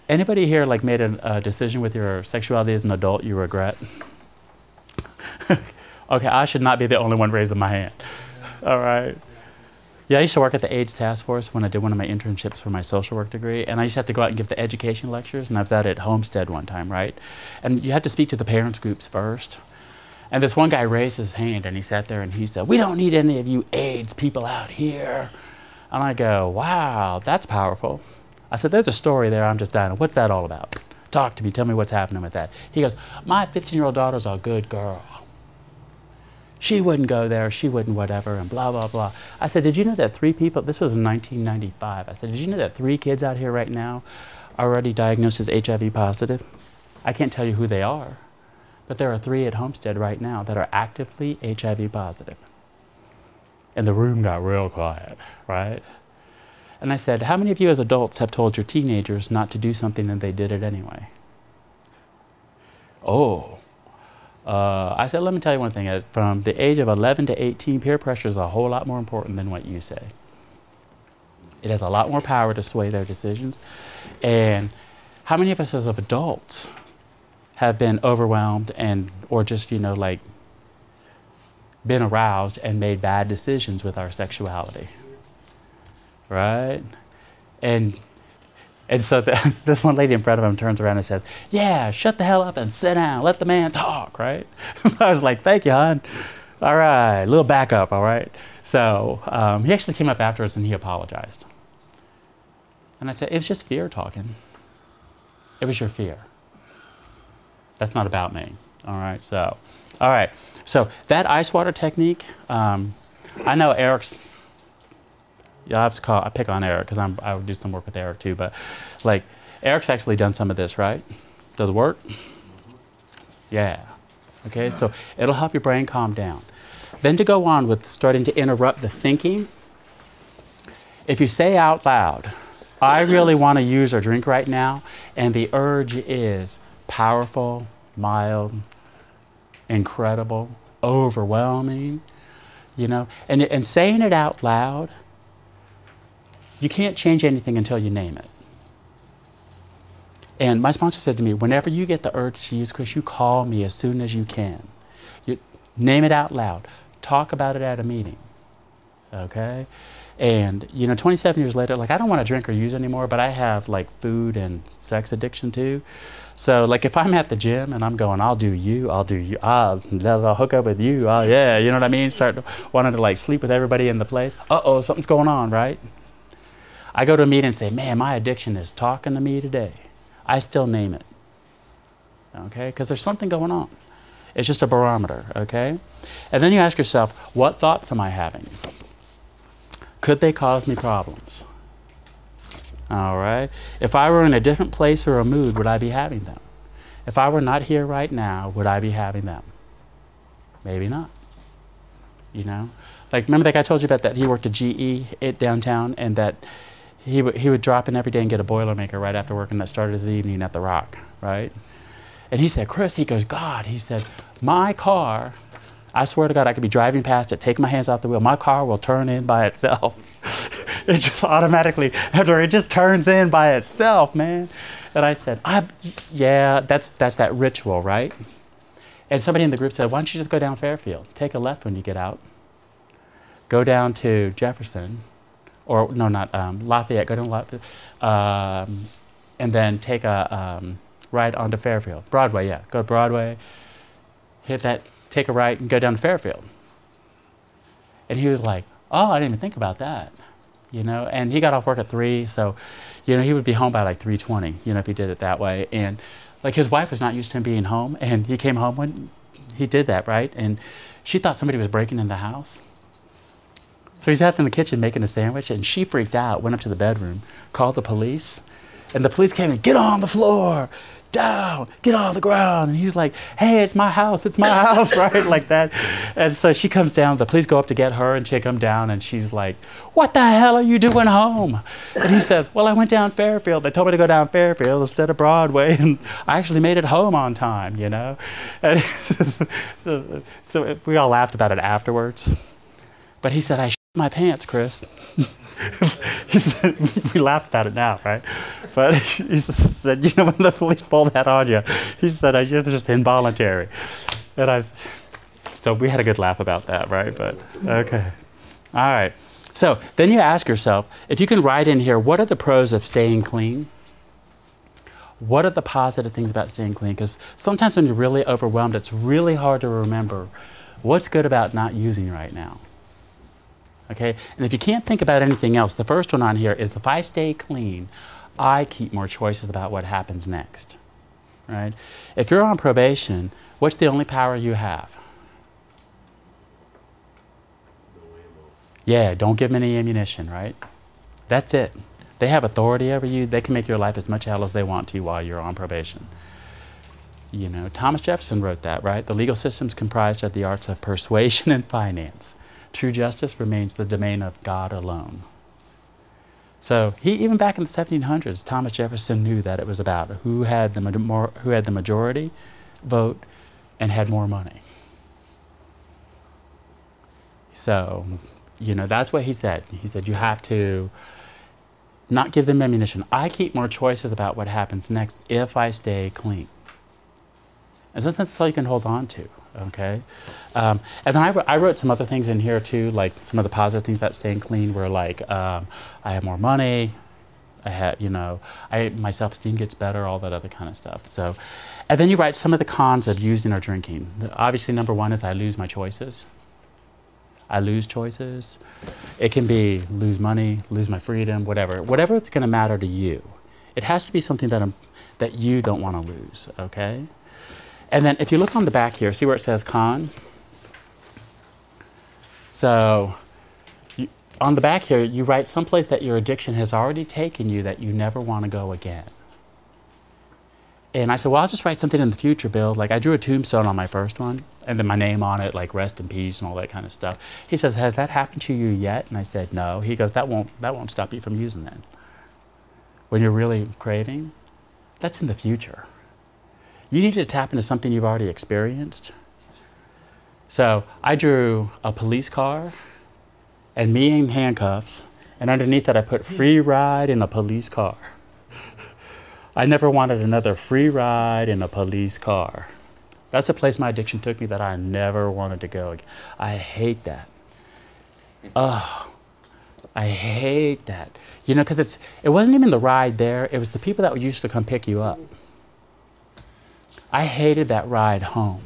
Anybody here like made a decision with your sexuality as an adult you regret? Okay, I should not be the only one raising my hand. All right. Yeah, I used to work at the AIDS task force when I did one of my internships for my social work degree, and I used to have to go out and give the education lectures, and I was out at Homestead one time, right? And you had to speak to the parents groups first. And this one guy raised his hand, and he sat there and he said, "We don't need any of you AIDS people out here." And I go, "Wow, that's powerful." I said, "There's a story there I'm just dying. What's that all about? Talk to me, tell me what's happening with that." He goes, "My 15-year-old daughter's a good girl. She wouldn't go there, she wouldn't whatever, and blah, blah, blah." I said, "Did you know that 3 people," this was in 1995, I said, "Did you know that 3 kids out here right now are already diagnosed as HIV positive? I can't tell you who they are, but there are 3 at Homestead right now that are actively HIV positive." And the room got real quiet, right? And I said, "How many of you as adults have told your teenagers not to do something and they did it anyway?" Oh. I said, "Let me tell you one thing. From the age of 11 to 18, peer pressure is a whole lot more important than what you say. It has a lot more power to sway their decisions." And how many of us as of adults have been overwhelmed and, or just, you know, like been aroused and made bad decisions with our sexuality, right? And so this one lady in front of him turns around and says, "Yeah, shut the hell up and sit down. Let the man talk," right? I was like, "Thank you, hon. All right, a little backup, all right?" So he actually came up afterwards and he apologized. And I said, "It was just fear talking. It was your fear. That's not about me." All right, so, all right. So that ice water technique, I know Eric's, yeah, I pick on Eric because I would do some work with Eric too, but like Eric's actually done some of this, right? Does it work? Yeah. Okay, so it'll help your brain calm down. Then to go on with starting to interrupt the thinking, if you say out loud, "I really want to use or drink right now," and the urge is powerful, mild, incredible, overwhelming, you know, and saying it out loud, you can't change anything until you name it. And my sponsor said to me, "Whenever you get the urge to use, Chris, you call me as soon as you can. You name it out loud. Talk about it at a meeting." Okay? And, you know, 27 years later, like, I don't want to drink or use anymore, but I have, like, food and sex addiction, too. So, like, if I'm at the gym and I'm going, I'll do you, I'll hook up with you, oh, yeah, you know what I mean? Start wanting to, like, sleep with everybody in the place. Uh-oh, something's going on, right? I go to a meeting and say, "Man, my addiction is talking to me today." I still name it, okay? Because there's something going on. It's just a barometer, okay? And then you ask yourself, what thoughts am I having? Could they cause me problems? All right? If I were in a different place or a mood, would I be having them? If I were not here right now, would I be having them? Maybe not, you know? Like, remember that guy I told you about that he worked at GE downtown, and that he would drop in every day and get a Boilermaker right after work, and that started his evening at the Rock, right? And he said, "Chris," he goes, "God," he said, "my car, I swear to God, I could be driving past it, taking my hands off the wheel, my car will turn in by itself." It just automatically, after it just turns in by itself, man. And I said, "Yeah, that's that ritual, right?" And somebody in the group said, "Why don't you just go down Fairfield? Take a left when you get out. Go down to Jefferson, or no, not Lafayette, go down Lafayette, and then take a right onto Fairfield. Broadway, yeah, go to Broadway, hit that, take a right, and go down to Fairfield." And he was like, "Oh, I didn't even think about that," you know, and he got off work at 3, so, you know, he would be home by like 3:20, you know, if he did it that way. And like his wife was not used to him being home, and he came home when he did that, right? And she thought somebody was breaking in the house. So he's out in the kitchen making a sandwich, and she freaked out, went up to the bedroom, called the police, and the police came in, "Get on the floor, down, get on the ground." And he's like, "Hey, it's my house, right?" Like that. And so she comes down, the police go up to get her and take him down, and she's like, "What the hell are you doing home?" And he says, "Well, I went down Fairfield. They told me to go down Fairfield instead of Broadway, and I actually made it home on time, you know?" And so we all laughed about it afterwards. But he said, "I shit my pants, Chris." He said, we laugh about it now, right? But he said, you know, when the police pull that on you, he said, it was just involuntary. And so we had a good laugh about that, right? But, okay. All right. So then you ask yourself, if you can write in here, what are the pros of staying clean? What are the positive things about staying clean? Because sometimes when you're really overwhelmed, it's really hard to remember what's good about not using right now. Okay? And if you can't think about anything else, the first one on here is if I stay clean, I keep more choices about what happens next. Right? If you're on probation, what's the only power you have? Yeah, don't give them any ammunition, right? That's it. They have authority over you. They can make your life as much hell as they want to while you're on probation. You know, Thomas Jefferson wrote that, right? The legal system is comprised of the arts of persuasion and finance. True justice remains the domain of God alone. So even back in the 1700s, Thomas Jefferson knew that it was about who had the majority vote and had more money. So, you know, that's what he said. He said you have to not give them ammunition. I keep more choices about what happens next if I stay clean. And so that's all you can hold on to, okay? And then I wrote some other things in here too, like some of the positive things about staying clean were like, I have more money, I had, you know, my self-esteem gets better, all that other kind of stuff. So, and then you write some of the cons of using or drinking. Obviously, number one is I lose my choices. I lose choices. It can be lose money, lose my freedom, whatever. Whatever it's going to matter to you. It has to be something that you don't want to lose, okay? And then if you look on the back here, see where it says con? So on the back here, you write someplace that your addiction has already taken you that you never want to go again. And I said, well, I'll just write something in the future, Bill. Like I drew a tombstone on my first one, and then my name on it, like rest in peace and all that kind of stuff. He says, has that happened to you yet? And I said, no. He goes, that won't stop you from using it. When you're really craving, that's in the future. You need to tap into something you've already experienced. So I drew a police car and me in handcuffs, and underneath that I put free ride in a police car. I never wanted another free ride in a police car. That's the place my addiction took me that I never wanted to go again. I hate that. Oh, I hate that. You know, because it wasn't even the ride there. It was the people that used to come pick you up. I hated that ride home.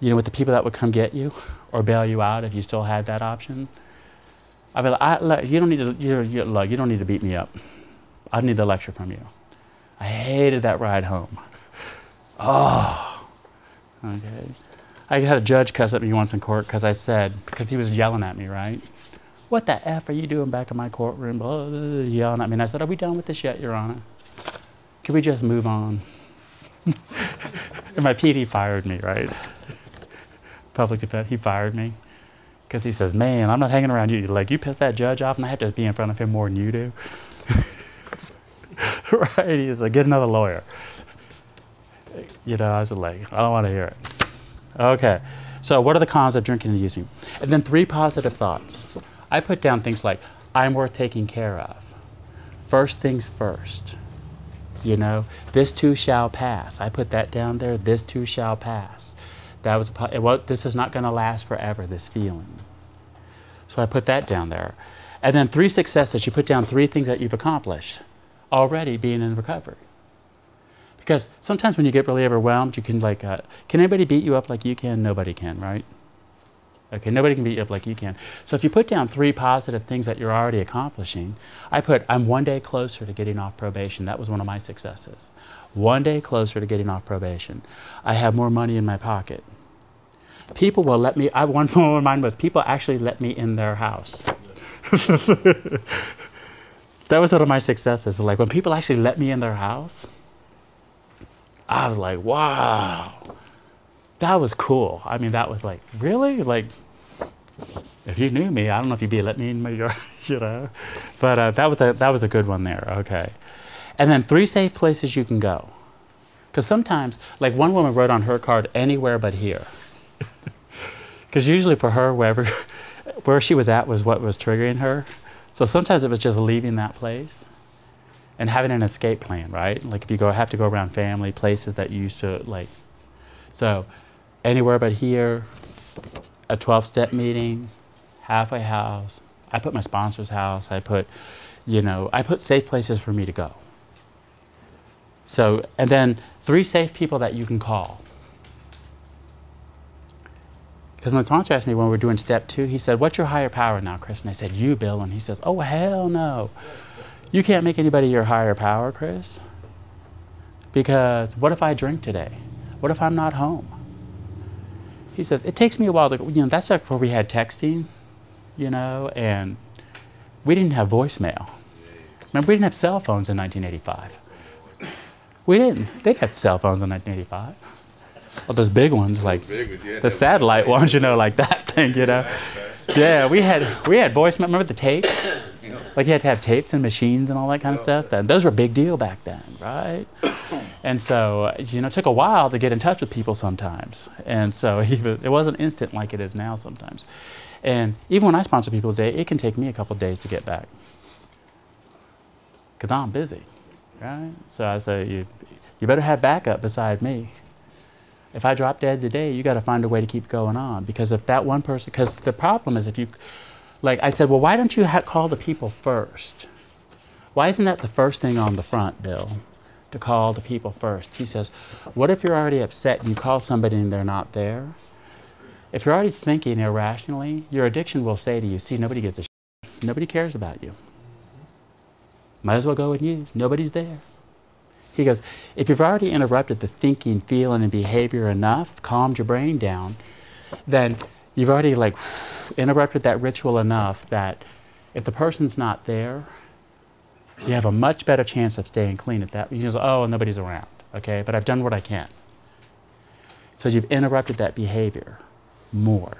You know, with the people that would come get you or bail you out if you still had that option. I'd be like, you don't need to beat me up. I need a lecture from you. I hated that ride home. Oh, okay. I had a judge cuss at me once in court because he was yelling at me, right? What the F are you doing back in my courtroom? Blah, blah, blah, yelling at me. And I said, are we done with this yet, Your Honor? Can we just move on? And my PD fired me, right? Public defense, he fired me. Because he says, man, I'm not hanging around you. Like, you piss that judge off and I have to be in front of him more than you do. Right? He's like, get another lawyer. You know, I was like, I don't want to hear it. Okay. So what are the cons of drinking and using? And then 3 positive thoughts. I put down things like, I'm worth taking care of. First things first. You know, this too shall pass. I put that down there, this too shall pass. That was, this is not going to last forever, this feeling. So I put that down there. And then 3 successes. You put down 3 things that you've accomplished already being in recovery. Because sometimes when you get really overwhelmed, you can like, can anybody beat you up like you can? Nobody can, right? Okay, nobody can beat you up like you can. So if you put down 3 positive things that you're already accomplishing, I put, I'm 1 day closer to getting off probation. That was one of my successes. 1 day closer to getting off probation. I have more money in my pocket. People will let me, one of mine was, people actually let me in their house. That was one of my successes. Like when people actually let me in their house, I was like, wow, that was cool. I mean, that was like, really? Like, if you knew me, I don't know if you'd be letting me in my yard, you know? But that was a good one there, okay. And then 3 safe places you can go. Because sometimes, like one woman wrote on her card, anywhere but here. Because usually for her, where she was at was what was triggering her. So sometimes it was just leaving that place and having an escape plan, right? Like if you have to go around family, places that you used to like. So anywhere but here, a 12-step meeting, halfway house. I put my sponsor's house. I put safe places for me to go. So, and then 3 safe people that you can call. Because my sponsor asked me when we were doing step 2, he said, what's your higher power now, Chris? And I said, you, Bill. And he says, oh, hell no. You can't make anybody your higher power, Chris. Because what if I drink today? What if I'm not home? He says, it takes me a while to, that's back before we had texting, and we didn't have voicemail. Remember, we didn't have cell phones in 1985. We didn't. They had cell phones in 1985. Well, those big ones, like the satellite ones, like that thing, Yeah, we had voicemail. Remember the tapes? Like you had to have tapes and machines and all that kind of stuff. Those were a big deal back then, right? And so, it took a while to get in touch with people sometimes. And so it wasn't instant like it is now sometimes. And even when I sponsor people today, it can take me a couple of days to get back. Because I'm busy, right? So I say, you better have backup beside me. If I drop dead today, you got to find a way to keep going on. Because if that one person, because the problem is if you, like I said, well, why don't you call the people first? Why isn't that the first thing on the front, Bill, to call the people first? He says, what if you're already upset and you call somebody and they're not there? If you're already thinking irrationally, your addiction will say to you, see, nobody gives a shit. Nobody cares about you. Might as well go and use. Nobody's there. He goes, if you've already interrupted the thinking, feeling, and behavior enough, calmed your brain down, then you've already interrupted that ritual enough that if the person's not there, you have a much better chance of staying clean at that. You just, oh, nobody's around, okay? But I've done what I can. So you've interrupted that behavior more.